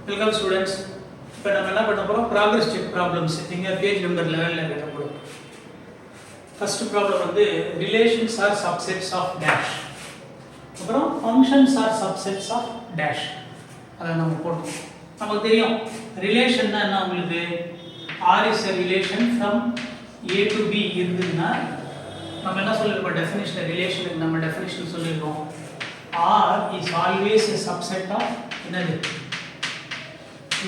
Welcome students. இப்போ நம்ம என்ன பண்ண போறோம் ப்ராக்ரஸ் செக் ப்ராப்ளம்ஸ் நீங்க பேஜ் நம்பர் 11ல கேட்ட போறோம். ஃபர்ஸ்ட் ப்ராப்ளம் வந்து relations are subsets of dash. அப்புறம் functions are subsets of dash. அத நம்ம போடுறோம். நமக்கு தெரியும் ரிலேஷன்னா என்ன உங்களுக்கு R is a relation from A to B இருந்துன்னா நம்ம என்ன சொல்லிருக்கோம் டெஃபினிஷன் ரிலேஷனுக்கு நம்ம definition சொல்லிருக்கோம் R is always a subset of என்னது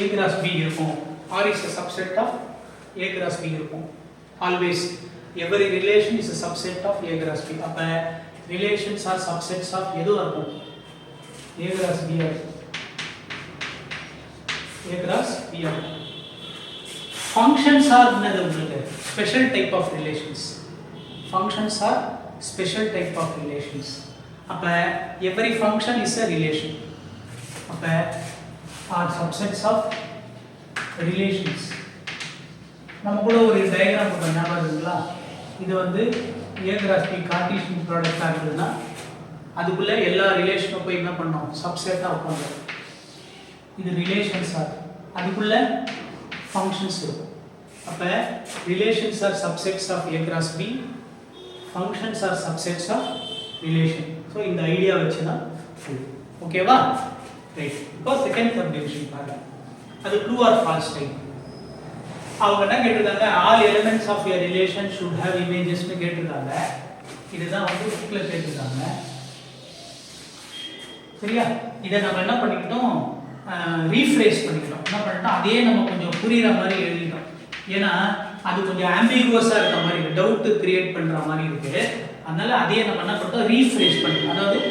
A cross B இருக்கும். R is a subset of A cross B இருக்கும். Always every relation is a subset of A cross B. அப்ப relations are subsets of எதுவா இருக்கும் A cross B இருக்கும். A cross B இருக்கும். Functions are என்னது உங்களுக்கு special type of relations. Functions are special type of relations. அப்ப every function is a relation. அப்ப are subsets of relations. நம்ம கூட ஒரு டயகிராம் போட ஞாபகம் இருக்குங்களா இது வந்து A cross B கார்ட்டீசியன் ப்ராடக்ட்டா இருக்குதுன்னா அதுக்குள்ள எல்லா ரிலேஷனும் போய் என்ன பண்ணோம் சப்செட்டா வைப்போம் இது ரிலேஷன்ஸ் ஆர் அதுக்குள்ள ஃபங்க்ஷன்ஸ் இருக்கும் அப்ப relations are subsets of A cross B functions are subsets of relation so இந்த ஐடியா வச்சு தான் ஓகேவா ரைட் இப்போ செகண்ட் சப்டிவிஷன் பாருங்க அது ட்ரூ ஆர் ஃபால்ஸ் டைப் அவங்க என்ன கேட்டிருக்காங்க all elements of a relation should have images னு கேட்டிருக்காங்க இதுதான் வந்து புக்ல கேட்டிருக்காங்க சரியா இத நம்ம என்ன பண்ணிட்டோம் ரீஃப்ரேஸ் பண்ணிட்டோம் என்ன பண்ணிட்டோம் அதே நம்ம கொஞ்சம் புரியுற மாதிரி எழுதிட்டோம் ஏனா அது கொஞ்சம் ஆம்பிகுவஸா இருக்க மாதிரி இருக்கு டவுட் கிரியேட் பண்ற மாதிரி இருக்கு அதனால அதே நம்ம என்ன பண்ணிட்டோம் ரீஃப்ரேஸ் பண்ணிட்டோம் அதாவது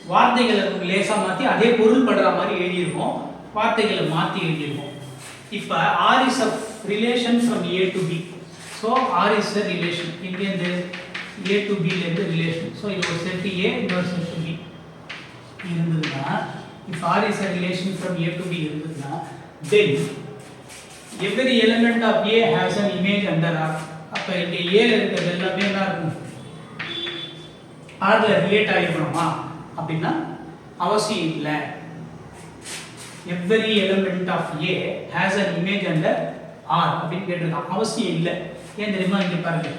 வார்த்தைகளை லேசா மாத்தி அதே பொருள் படுற மாதிரி எழுதி இருக்கோம் வார்த்தைகளை மாத்தி எழுதி இருக்கோம் இப்போ R is a relation from A to B so R is a relation இங்க இந்த A to B ல இருந்து relation so இது ஒரு செட் A இது ஒரு செட் B இருந்ததுன்னா if R is a relation from A to B இருந்ததுன்னா then every element of A has an image under R அப்ப இங்க A ல இருக்கிறது எல்லாமே என்ன இருக்கும் R ல ரிலேட் ஆகிடுமா அப்படினா அவசியம் இல்ல every element of A has an image under R அப்படினு கேட்டிருக்கான் அவசியம் இல்ல ஏன் தெரியுமா இங்க பாருங்க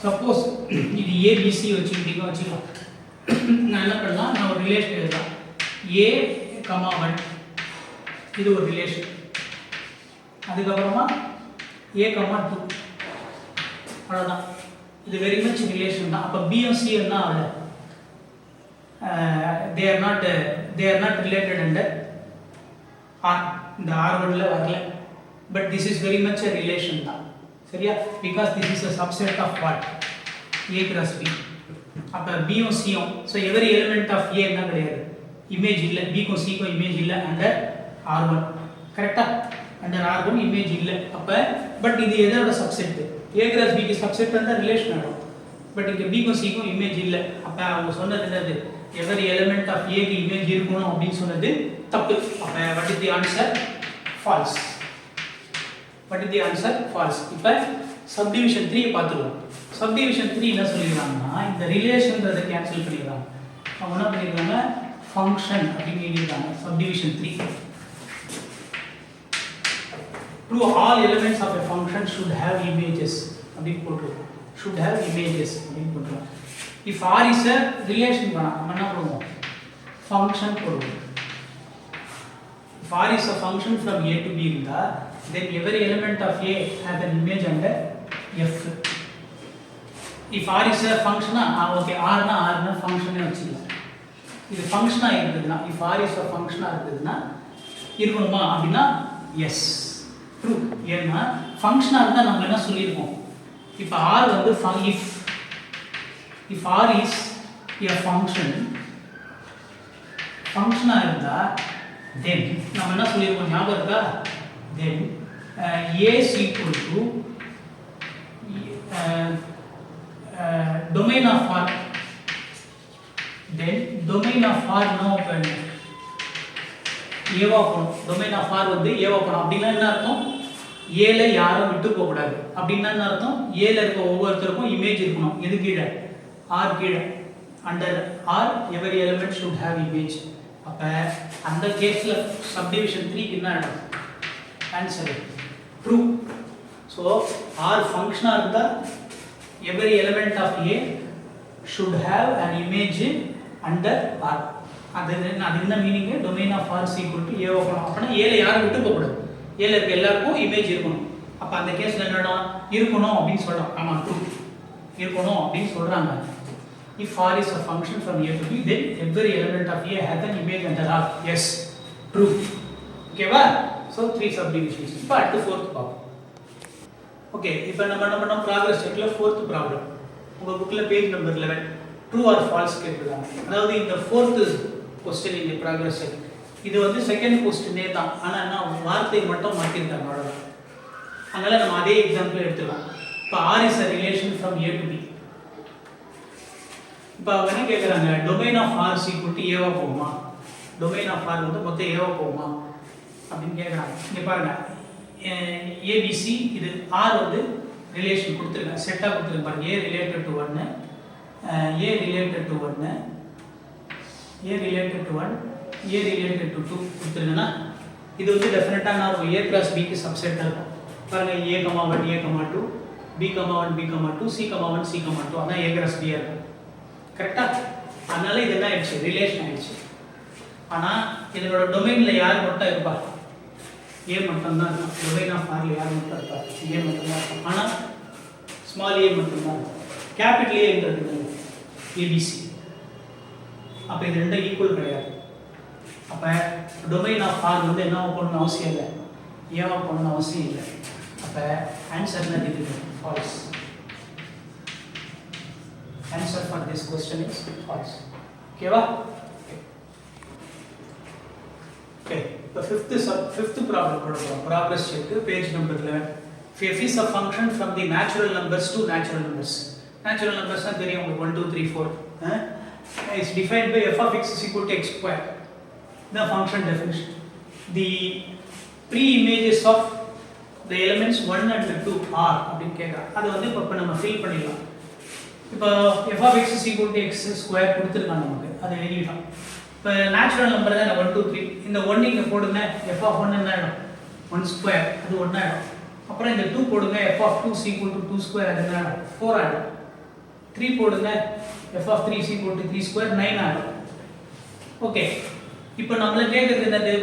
சப்போஸ் இது ABC வச்சுக்கலாம் நான் என்ன பண்ணலாம் நான் ஒரு ரிலேஷன் எழுதலாம் A, 1 இது ஒரு ரிலேஷன் அதுக்கு அப்புறமா A, 2 அவ்வளவுதான் இது வெரி மச் ரிலேஷன் தான் அப்ப B and C என்ன ஆகல they are not related under R இந்த R1 ல வரல but this is very much a relation தான் சரியா because this is a subset of what A cross B அப்ப B யும் C யும் so every element of A என்ன கிடையாது இமேஜ் இல்ல B க்கும் C க்கும் இமேஜ் இல்ல under R1 கரெக்ட்டா under R1 இமேஜ் இல்ல அப்ப பட் இது எதோட சப்செட் A cross B க்கு சப்செட் அந்த ரிலேஷன் ஆகும் பட் இங்க B க்கும் C க்கும் இமேஜ் இல்ல அப்ப அவங்க சொன்னது என்னது every element of A க்கு இமேஜ் இருக்கணும் அப்படி சொன்னது தப்பு அப்ப what is the answer false what is the answer false இப்ப subdivision 3 பாத்துறோம் subdivision 3 என்ன சொல்லிருக்காங்கன்னா இந்த ரிலேஷன்ன்றதை கேன்சல் பண்ணிடுறாங்க அவங்க என்ன பண்ணிருக்காங்க function அப்படி எழுதிருக்காங்க subdivision 3 true all elements of a function should have images அப்படி போட்டுருக்கோம் should have images அப்படி போட்டுருக்கோம் if R is a relation நம்ம என்ன பண்ணுவோம் function போடுவோம் if R is a function from A to B இருந்தா then every element of A has an image under F if R is a function okay R னா function னே வச்சுக்கலாம் இது ஃபங்க்ஷனா இருக்குதுன்னா if R is a function இருக்குதுன்னா இருக்கணுமா அப்படினா yes true ஏன்னா ஃபங்க்ஷனா இருந்தா நம்ம என்ன சொல்லிருக்கோம் இப்ப R வந்து if R is a function functional இருந்தா then நம்ம என்ன சொல்லிருக்கோம் ஞாபகம் இருக்கா then A is equal to domain of R then domain of R no open ஏவா போணும் domain of R வந்து ஏவா போணும் அப்படினா என்ன அர்த்தம் A ல யாரும் விட்டு போக கூடாது அப்படினா என்ன அர்த்தம் A ல இருக்க ஒவ்வொருத்தருக்கும் இமேஜ் இருக்கணும் எது கீழ R கீழ under R every element should have image அப்ப அந்த கேஸ்ல சப்டிவிஷன் 3 க்கு என்ன ஆகும் ஆன்சர் ட்ரூ so R ஃபங்க்ஷனா இருந்தா every element of A should have an image under R அது என்ன meaning domain of R is equal to A open அப்பனா A ல யாரும் விட்டு போக கூடாது A ல இருக்க எல்லாருக்கும் இமேஜ் இருக்கணும் அப்ப அந்த கேஸ்ல என்னடா இருக்கணும் அப்படினு சொல்றோம் ஆமா ட்ரூ இருக்கணும் அப்படினு சொல்றாங்க if R is a function from A to B then every element of A has an image under R yes true ஓகேவா so 3 subdivisions இப்போ அடுத்து fourth problem ஓகே இப்போ நம்ம என்ன பண்ணோம் ப்ராக்ரஸ் செக்ல fourth problem உங்க புக்ல page number 11 true or false கேக்குறாங்க அதாவது இந்த fourth question in the progress check இது வந்து செகண்ட் क्वेश्चनே தான் ஆனா என்ன வார்த்தை மட்டும் மாத்திருக்காங்க அவ்வளவுதான் அதனால நம்ம அதே எக்ஸாம்பிள் எடுத்துக்கலாம் இப்போ R is a relation from A to B இப்போ அவங்க என்ன கேக்குறாங்க domain of R is equal to A வா போகுமா domain of R வந்து மொத்தம் A வா போகுமா அப்படினு கேக்குறாங்க இங்க பாருங்க ABC இது R வந்து ரிலேஷன் கொடுத்திருக்காங்க செட்டா கொடுத்திருக்காங்க பாருங்க A related to 1 A related to 1 A related to 1 A related to 2 கொடுத்திருந்தனா இது வந்து டெஃபினட்டா நான் A + B க்கு சப்செட்டா இருக்கும் பாருங்க A, 1 A, 2 B, 1 B, 2 C, 1 C, 2 அதான் A + B இருக்கும் கரெக்ட்டா அதனால இது என்ன ஆயிடுச்சு ரிலேஷன் ஆயிடுச்சு ஆனா இதோட டொமைன்ல யார் மட்டும் இருப்பா A மட்டும் தான் இருக்கும் டொமைன் ஆஃப் R ல யார் மட்டும் இருப்பா A மட்டும் தான் இருக்கும் ஆனா ஸ்மால் a மட்டும் தான் கேபிட்டல் A என்றது ABC அப்ப இது ரெண்டும் ஈக்குவல் கிடையாது அப்ப டொமைன் ஆஃப் R வந்து என்ன பண்ணனும் அவசியம் இல்ல ஏவா பண்ணனும் அவசியம் இல்ல அப்ப ஆன்சர் என்ன இதுக்கு false answer for this question is false ஓகேவா okay the fifth problem போடுறோம் progress check page number 11 f is a function from the natural numbers to natural numbers னா தெரியும் உங்களுக்கு 1 2 3 4 is defined by f of x is equal to x square the function definition the pre-images of the elements 1 and 2 are அப்படி கேக்குறாங்க அது வந்து இப்ப நம்ம fill பண்ணிடலாம் இப்போ f of x is equal to x square கொடுத்திருக்காங்க நமக்கு அதை எழுதிட்டோம் இப்போ நேச்சுரல் நம்பர் தான் 1 2 3 இந்த 1 இங்க போடுங்க f of 1 என்ன ஆகும் 1 ஸ்கொயர் அது 1 ஆகும் அப்புறம் இந்த 2 போடுங்க f of 2 is equal to 2 square அது என்ன ஆகும் 4 ஆகும் 3 போடுங்க f of 3 is equal to 3 square 9 ஆகும் ஓகே இப்போ நம்மள கேக்குறது என்னது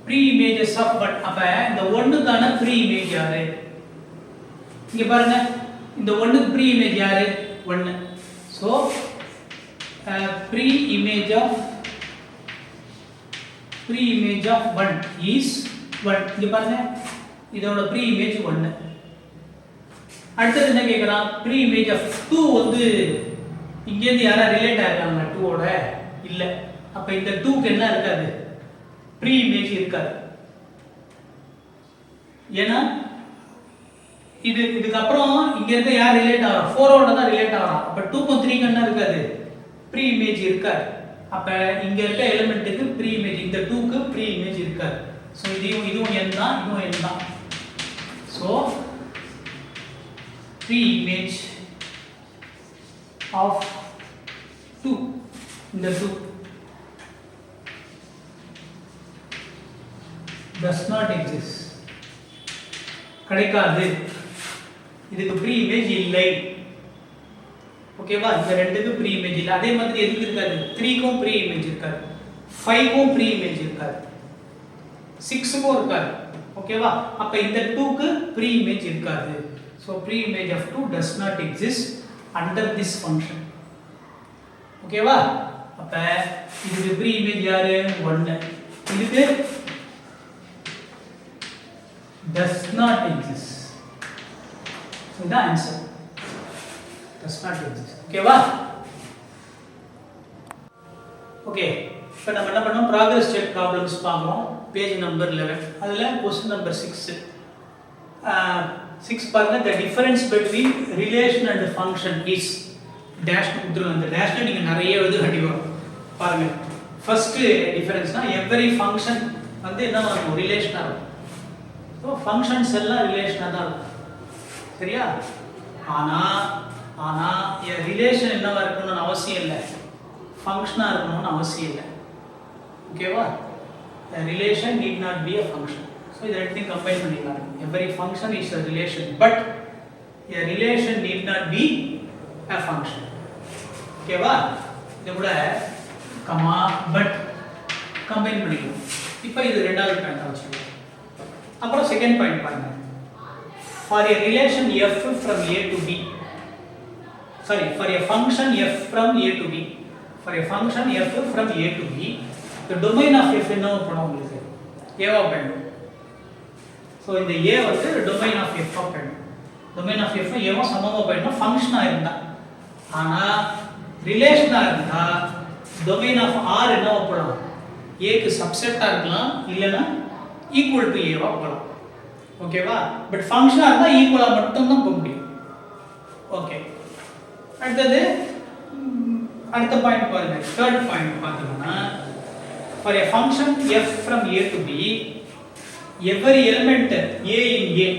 ப்ரீ இமேजेस ஆஃப் பட் அப்ப இந்த 1 க்கான ப்ரீ இமேஜ் யாரு இங்க பாருங்க இந்த 1 க்கு ப்ரீ இமேஜ் யாரு 1 so pre image of 1 is 1 இங்க பாருங்க இதோட ப்ரீ இமேஜ் 1 அடுத்து என்ன கேக்குறான் ப்ரீ இமேஜ் ஆஃப் 2 வந்து இங்க இருந்து யாரா ரிலேட் ஆகறாங்க 2 ஓட இல்ல அப்ப இந்த 2 க்கு என்ன இருக்காது ப்ரீ இமேஜ் இருக்காது ஏனா இதுக்கு அப்புறம் இங்க இருக்க யார் ரிலேட் ஆவறா 4 ஓட தான் ரிலேட் ஆவறா அப்ப 2 க்கும் 3 க்கு என்ன இருக்காது ப்ரீ இமேஜ் இருக்காது அப்ப இங்க இருக்க எலிமெண்ட்க்கு ப்ரீ இமேஜ் இந்த 2 க்கு ப்ரீ இமேஜ் இருக்காது சோ இதுவும் n தான் இதுவும் n தான் சோ ப்ரீ இமேஜ் ஆஃப் 2 இந்த 2 does not exist கிடைக்காது இதுக்கு ப்ரீ இமேஜ் இல்லை ஓகேவா இந்த ரெண்டுக்கு ப்ரீ இமேஜ் இல்ல அதே மாதிரி எதுக்கு இருக்காது 3 க்கும் ப்ரீ இமேஜ் இருக்காது 5 க்கும் ப்ரீ இமேஜ் இருக்காது 6 க்கும் இருக்காது ஓகேவா அப்ப இந்த 2 க்கு ப்ரீ இமேஜ் இருக்காது so pre image of 2 does not exist under this function ஓகேவா அப்ப இதுக்கு ப்ரீ இமேஜ் யாரு 1 இதுக்கு does not exist so the answer does not exist ஓகேவா ஓகே இப்போ நம்ம என்ன பண்ணோம் progress check problems பார்க்கிறோம் பேஜ் நம்பர் 11 அதுல क्वेश्चन நம்பர் 6 6 பாருங்க the difference between relation and function is dash கொடுத்துருங்க அந்த டேஷ்ல நீங்க நிறைய எழுத வேண்டி வரும் பாருங்க ஃபர்ஸ்ட் டிஃபரன்ஸ்னா every function வந்து என்ன வரும் ரிலேஷனா இருக்கும் so functions எல்லாம் ரிலேஷனா தான் இருக்கும் சரியா ஆனா ரிலேஷன் என்னவா இருக்கணும்னு அவசியம் இல்ல ஃபங்க்ஷனா இருக்கணும்னு அவசியம் இல்ல ஓகேவா? a relation need not be a function. So இத ரெண்டையும் கம்பைன் பண்ணிக்கலாம். every function is a relation but a relation need not be a function. ஓகேவா? இது கூட கமா பட் கம்பைன் பண்ணிக்கலாம். இப்போ இது ரெண்டாவது பாயிண்ட் வச்சுக்கலாம். அப்புறம் செகண்ட் பாயிண்ட் பாருங்க. for a relation f from a to b, sorry, for a function f from a to b, for a function f from a to b, the domain of f என்ன பண்ணோம் உங்களுக்கு a ஆ பண்ணணும். So இந்த a வந்து domain of f ஆ பண்ணணும். domain of f a ஆ சமமா பண்ணணும் ஃபங்க்ஷனா இருந்தா. ஆனா ரிலேஷனா இருந்தா domain of r என்ன பண்ணணும்? a க்கு சப்செட்டா இருக்கலாம் இல்லனா ஈக்குவல் டு a வா போலாம். ஓகேவா? பட் ஃபங்க்ஷனா இருந்தா ஈக்குவலா மட்டும் தான் போக முடியும். ஓகே. அடுத்த பாயிண்ட் பாருங்க. தேர்ட் பாயிண்ட் பாத்தீங்கன்னா for a function f from a to b, every element a in a,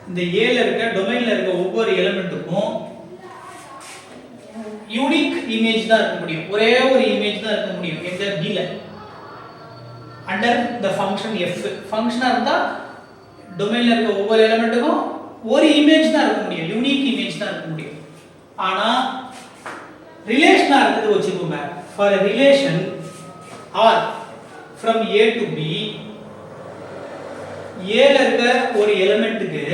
இந்த a ல இருக்க டொமைன்ல இருக்க ஒவ்வொரு எலிமெண்ட்டுக்கும் யூனிக் இமேஜ் தான் இருக்க முடியும். ஒரே ஒரு இமேஜ் தான் இருக்க முடியும் எங்க b ல under the function f. ஃபங்க்ஷனா இருந்தா டொமைன்ல இருக்க ஒவ்வொரு எலிமெண்ட்டுக்கும் ஒரு இமேஜ் தான் இருக்க முடியும், யூனிக் இமேஜ் தான் இருக்க முடியும். ஆனா ரிலேஷனா இருக்குது வச்சுக்கோங்க. for a relation r from a to b, a ல இருக்க ஒரு எலிமெண்ட்டுக்கு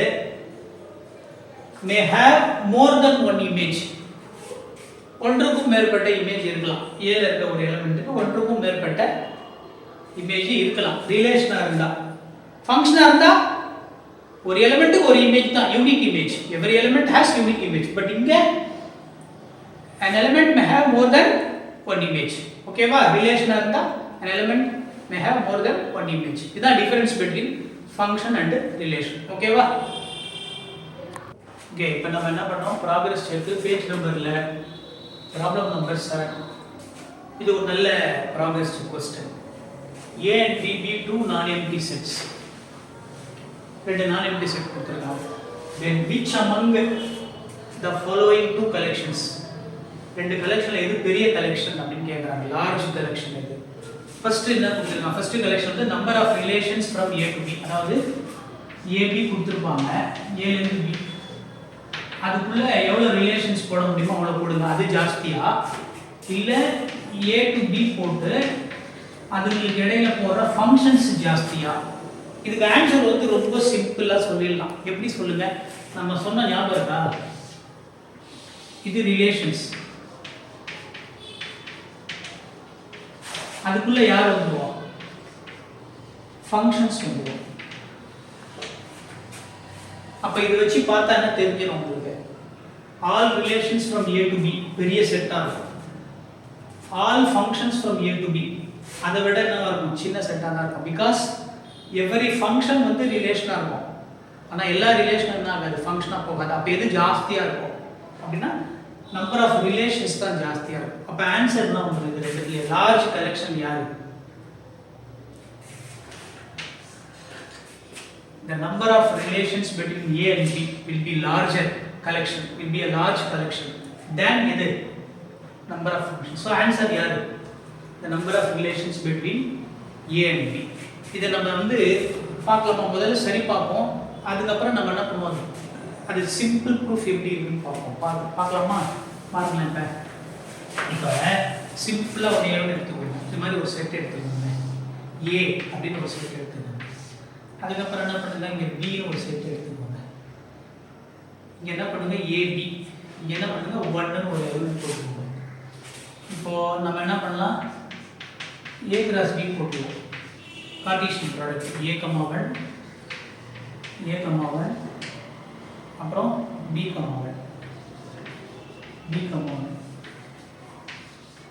may have more than one image, ஒன்றுக்கும் மேற்பட்ட இமேஜ் இருக்கலாம். a ல இருக்க ஒரு எலிமெண்ட்டுக்கு ஒன்றுக்கும் மேற்பட்ட இமேஜ் இருக்கலாம் ரிலேஷனா இருந்தா. ஃபங்க்ஷனா இருந்தா ஒரு எலிமெண்ட்டுக்கு ஒரு இமேஜ் தான், unique image. every element has unique image, but இங்க an element may have more than one image. ஓகேவா? ரிலேஷனா இருந்தா an element may have more than one image. இதான் difference between function and relation. ஓகேவா? ஓகே, இப்போ நம்ம என்ன பண்ணோம்? ப்ராக்ரஸ் செக் பேஜ் நம்பர்ல ப்ராப்ளம் நம்பர் 7. இது ஒரு நல்ல progress check question. a and b be two non-empty sets. ரெண்டு non-empty set கொடுத்திருக்காங்க. then which among the following two collections, ரெண்டு கலெக்ஷன்ல எது பெரிய கலெக்ஷன் அப்படினு கேக்குறாங்க. லார்ஜ் கலெக்ஷன் எது? ஃபர்ஸ்ட் என்ன கொடுத்திருக்காங்க? ஃபர்ஸ்ட் கலெக்ஷன் வந்து number of relations from a to b, அதாவது ab கொடுத்திருப்பாங்க, a ல இருந்து b, அதுக்குள்ள எவ்வளவு ரிலேஷன்ஸ் போட முடியுமோ அவ்வளவு போடுங்க. அது ஜாஸ்தியா இல்ல a to b போட்டு அதுங்களுக்கு இடையில போற ஃபங்க்ஷன்ஸ் ஜாஸ்தியா? இதுக்கு ஆன்சர் வந்து ரொம்ப சிம்பிளா சொல்லிடலாம். எப்படி சொல்லுங்க? நம்ம சொன்ன ஞாபகம் இருக்கா? இது ரிலேஷன்ஸ், அதுக்குள்ள யார் வந்துருவோம்? ஃபங்க்ஷன்ஸ் வந்துருவோம். அப்ப இத வச்சு பார்த்தா என்ன தெரிஞ்சிரும் உங்களுக்கு? All relations from a to b பெரிய செட்டா இருக்கும். All functions from a to b அதை விட என்னவா இருக்கும்? சின்ன செட்டா தான் இருக்கும். பிகாஸ் எவரி ஃபங்க்ஷன் வந்து ரிலேஷனா இருக்கும். ஆனா எல்லா ரிலேஷனும் என்ன ஆகாது? ஃபங்க்ஷனா போகாது. அப்ப எது ஜாஸ்தியா இருக்கும் அப்படின்னா நம்பர் ஆஃப் ரிலேஷன்ஸ் தான் ஜாஸ்தியா இருக்கும். அப்ப ஆன்சர் என்ன உங்களுக்கு? ரெண்டுல லார்ஜ் கலெக்ஷன் யாரு? The number of relations between a and b will be larger collection, will be a large collection than எது? number of functions. So answer யாரு? the number of relations between a and b. இத நம்ம வந்து பார்க்கலாமா? முதல்ல சரி பார்ப்போம், அதுக்கு அப்புறம் நம்ம என்ன பண்ணுவோம்? அது சிம்பிள் ப்ரூஃப் எப்படி இருக்குன்னு பார்ப்போம். பார்க்கலாமா? பாருங்க. இப்போ சிம்பிளா ஒரு ஏழு எடுத்துக்கோங்க. இந்த மாதிரி ஒரு செட் எடுத்துக்கோங்க. a அப்படின்னு ஒரு செட் எடுத்துக்கோங்க. அதுக்கப்புறம் என்ன பண்ணுங்க? இங்க b ஒரு செட் எடுத்துக்கோங்க. இங்க என்ன பண்ணுங்க? ab. இங்க என்ன பண்ணுங்க? 1 ன்னு ஒரு எலிமெண்ட் போட்டுக்கோங்க. இப்போ நம்ம என்ன பண்ணலாம்? a cross b போட்டுவோம். கார்ட்டீசியன் ப்ராடக்ட் a, 1 அப்புறம் b, 1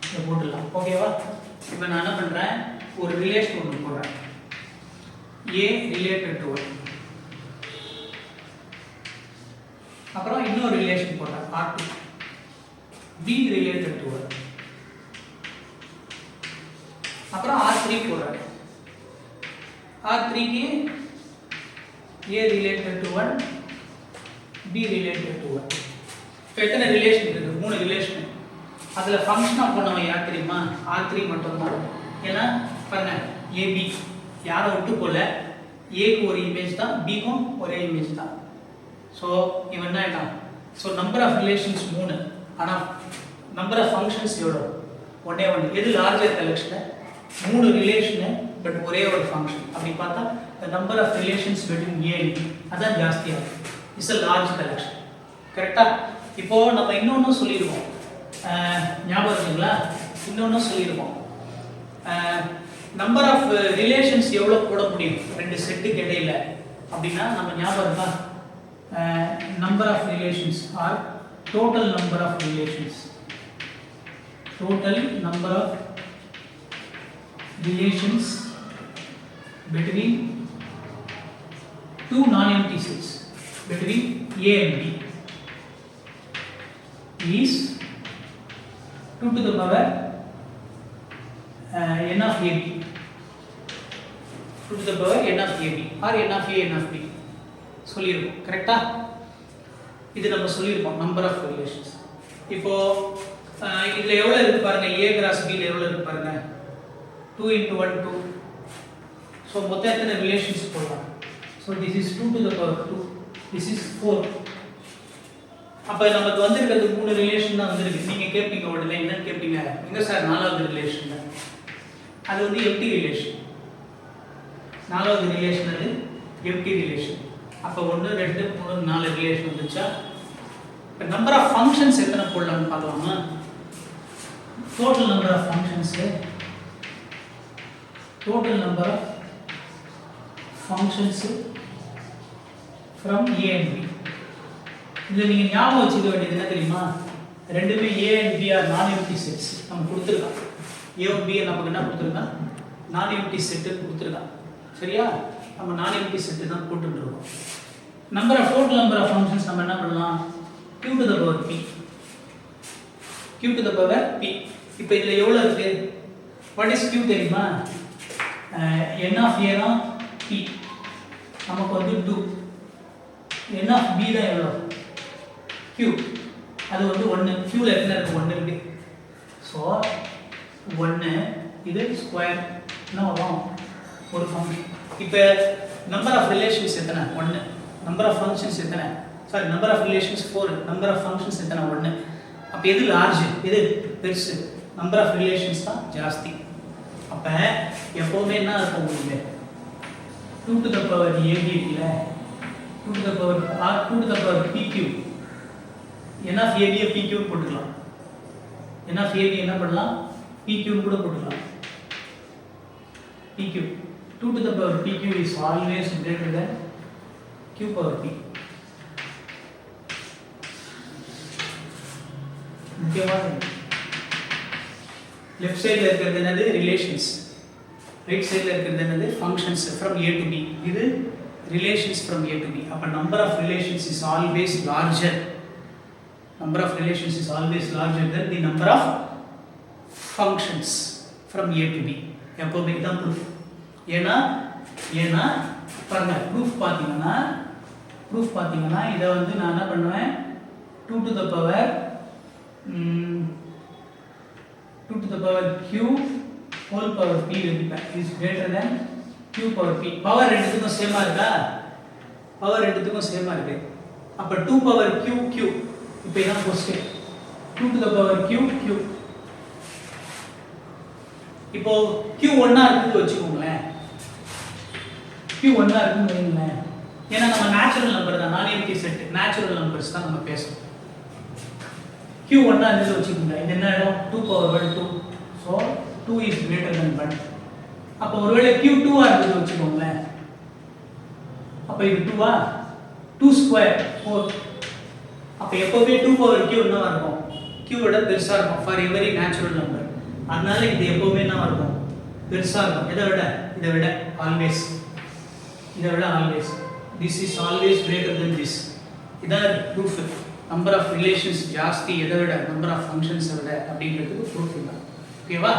இத போட்டுடலாம். ஓகேவா? இப்போ நான் என்ன பண்றேன்? ஒரு ரிலேஷன் ஒன்று போடுறேன். a related to 1, அப்புறம் இன்னொரு ரிலேஷன் போடுறேன் r2, b related to 1, அப்புறம் r3 போடுறேன். r3 க்கு a related to 1, b related to 1. இப்போ எத்தனை ரிலேஷன் இருக்கு? 3 ரிலேஷன். அதுல ஃபங்க்ஷனா போனவன் யார் தெரியுமா? r3 மட்டும் தான். ஏன்னா பாருங்க ஏபி யாரை விட்டு போல ஏக்கு ஒரு இமேஜ் தான் பிக்கும் ஒரே இமேஜ் தான். ஸோ இவன் என்ன ஆகிட்டான். ஸோ நம்பர் ஆஃப் ரிலேஷன்ஸ் 3 ஆனால் நம்பர் ஆஃப் ஃபங்க்ஷன்ஸ் எவ்வளோ ஒன்னே ஒன்று. எது லார்ஜர் கலெக்ஷனு 3 ரிலேஷனு பட் ஒரே ஒரு ஃபங்க்ஷன். அப்படி பார்த்தா the number of relations between A and B அதான் ஜாஸ்தியாக இட்ஸ் அ லார்ஜ் கலெக்ஷன். கரெக்டாக. இப்போது நம்ம இன்னொன்றும் சொல்லிடுவோம், ஞாபகம் இருக்குங்களா? இன்னொன்றும் சொல்லிடுவோம், நம்பர் ஆஃப் ரிலேஷன்ஸ் எவ்வளோ போட முடியும் 2 செட்டுக்கு இடையில அப்படின்னா நம்ம ஞாபகம் இருக்கா? Number of relations are total number of relations. Total number of relations between 2 non-empty sets between A and B is 2 to the power n of AB, 2 to the power n of AB or n of A n of B சொல்லிருக்கோம். கரெக்டா? இது நம்ம சொல்லிருக்கோம் number of relations. இப்போ இதுல எவ்வளவு இருக்கு பாருங்க, A cross B ல எவ்வளவு இருக்கு பாருங்க, 2 into 1 2. ஸோ மொத்தம் எத்தனை ரிலேஷன்ஸ் போடலாம்? So this is 2 to the power 2, this is 4. அப்போ நமக்கு வந்திருக்கிறது 3 ரிலேஷன் தான் வந்திருக்கு. நீங்கள் கேட்பீங்க உடனே என்னன்னு கேட்பீங்க, எங்கே சார் 4வது ரிலேஷன்? அது வந்து எம்டி ரிலேஷன். 4வது ரிலேஷன் அது எம்டி ரிலேஷன். அப்போ 1 2 3 4 ரிலேஷன் வந்துச்சா? இப்போ நம்பர் ஆஃப் ஃபங்க்ஷன்ஸ் எத்தனை போடலாம்னு பார்க்கலாமா? Total number of functions, total number of functions from A and B. இதில் நீங்கள் ஞாபகம் வச்சுக்க வேண்டியது என்ன தெரியுமா? ரெண்டுமே A and B are non empty sets. நம்ம கொடுத்துருக்கான் ஏ பி நமக்கு என்ன கொடுத்துருக்கான்? நான் எம்டி செட்டு கொடுத்துருக்கான். சரியா? நம்ம நான் எம்டி செட்டு தான் போட்டுருக்கோம். Number of total number of functions நம்ம என்ன பண்ணலாம்? q to the power p, q to the power p. இப்போ இதில் எவ்வளோ இருக்கு? வாட் இஸ் q தெரியுமா? n of a தான் p, நமக்கு வந்து 2. n of b தான் எவ்வளோ? q, அது வந்து 1. q ல எத்தனை இருக்கு? 1 இருக்கு. ஸோ 1 இது ஸ்கொயர் என்ன வரும்? ஒரு ஃபங்க்ஷன். இப்போ நம்பர் ஆஃப் ரிலேஷன்ஸ் எத்தனை? 1. நம்பர் ஆஃப் ஃபங்க்ஷன்ஸ் எத்தனை? Sorry, number of relations 4. Number of functions எத்தனை? 1. அப்போ எது லார்ஜ், எது பெருசு? நம்பர் ஆஃப் ரிலேஷன்ஸ் தான் ஜாஸ்தி. அப்போ எப்போவுமே என்ன இருக்கும் உங்களுக்கு? 2 to the power AB இருக்குல்ல, 2 to the power or 2 to the power PQ. n of AB PQ போட்டுக்கலாம். n of AB என்ன பண்ணலாம்? PQ கூட போட்டுக்கலாம். PQ 2 to the power PQ is always greater than Q power P. முக்கியமாக left சைடில் இருக்கிறது என்னது? ரிலேஷன்ஸ். ரைட் சைடில் இருக்கிறது என்னது? Functions from a to b. இது relations from a to b. அப்போ number of relations is always larger. Number of relations is always larger than the number of functions from a to b. எப்போவுமே தான் proof. ஏன்னா பாருங்க, proof பார்த்தீங்கன்னா இதை வந்து நான் என்ன பண்ணுவேன்? 2 to the power 2 to the power q whole power p is greater than q power p. Power ரெண்டுத்துக்கும் சேமா இருக்கா? பவர் ரெண்டுத்துக்கும் சேமா இருக்கு. அப்ப 2 power q q. இப்போ இதான் question. 2 to the power q q. இப்போ q 1 இருக்குன்னு வெச்சுக்கோங்களேன். q 1 இருக்குன்னு வைங்களேன். ஏன்னா நம்ம நேச்சுரல் நம்பர் தான், நான் எம்டி செட், நேச்சுரல் நம்பர்ஸ் தான் நம்ம பேசுறோம். q 1 இருந்து வெச்சுக்கோங்க. இது என்ன ஆகும்? 2 power 1 2. so 2 is greater than 1. அப்ப ஒருவேளை q 2 இருக்குன்னு வெச்சுக்கோங்களேன். அப்ப இது 2 2 ஸ்கொயர் 4. அப்ப எப்பவுமே 2 power q என்ன இருக்கும்? q விட பெருசா இருக்கும் for every natural number. அதனால இது எப்பவுமே என்ன இருக்கும்? பெருசா இருக்கும். இதை விட always. This is always greater than this. இதான் proof. number of relations ஜாஸ்தி எதை விட, number of functions விட அப்படிங்கிறதுக்கு proof இல்லை. ஓகேவா?